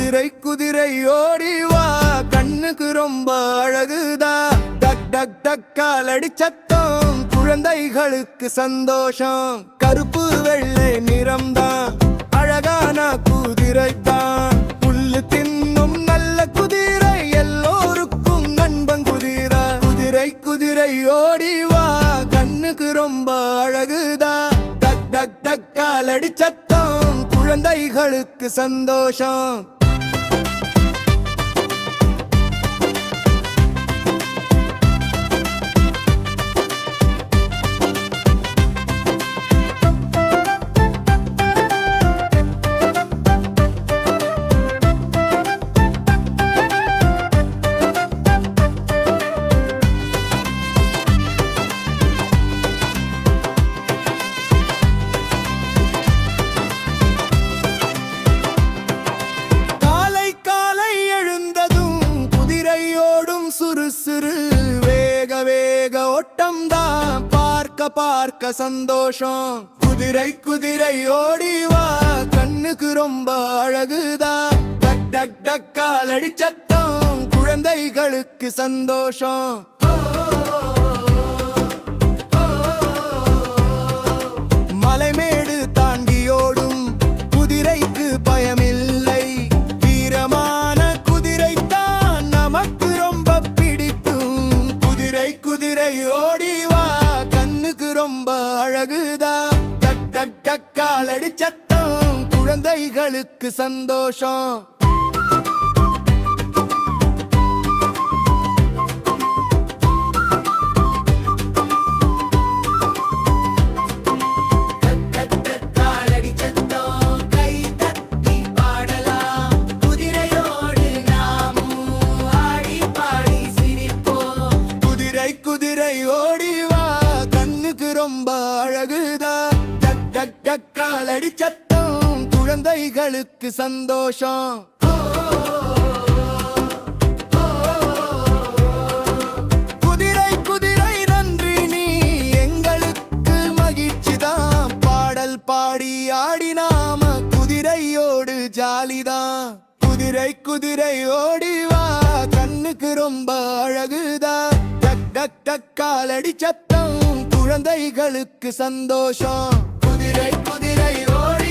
குதிரை குதிரை ஓடிவா கண்ணுக்கு ரொம்ப அழகுதா டக் டக் டக் காலடி சத்தம் குழந்தைகளுக்கு சந்தோஷம் கருப்பு வெள்ளை நிறம்தான் அழகான குதிரைதான் புல்லு தின்னும் நல்ல குதிரை எல்லோருக்கும் நண்பன் குதிரை குதிரை குதிரை ஓடிவா கண்ணுக்கு ரொம்ப அழகுதா டக் டக் டக் காலடி சத்தம் குழந்தைகளுக்கு சந்தோஷம் சுறு வேக வேக ஓட்டம் தான் பார்க்க பார்க்க சந்தோஷம் குதிரை குதிரை ஓடிவா கண்ணுக்கு ரொம்ப அழகுதா டக் டக் டக் காலடி சத்தம் குழந்தைகளுக்கு சந்தோஷம் மலைமேடு தாண்டி ஓடும் குதிரைக்கு பயமில்லை வீரமான குதிரை தான் நமக்கு ரொம்ப பிடிக்கும் குதிரை குதிரை ஓடிவா கண்ணுக்கு ரொம்ப அழகுதா டக் டக் டக் காலடி சத்தம் குழந்தைகளுக்கு சந்தோஷம் குதிரை ஓடிவா கண்ணுக்கு ரொம்ப அழகுதா டக் டக் டக் காலடி சத்தம் குழந்தைகளுக்கு சந்தோஷம் குதிரை குதிரை நன்றி நீ எங்களுக்கு மகிழ்ச்சிதான் பாடல் பாடி ஆடி நாம குதிரையோடு ஜாலிதான் குதிரை குதிரை ஓடிவா கண்ணுக்கு ரொம்ப அழகுதா டக் டக் காலடி சத்தம் குழந்தைகளுக்கு சந்தோஷம் குதிரை குதிரை ஓடி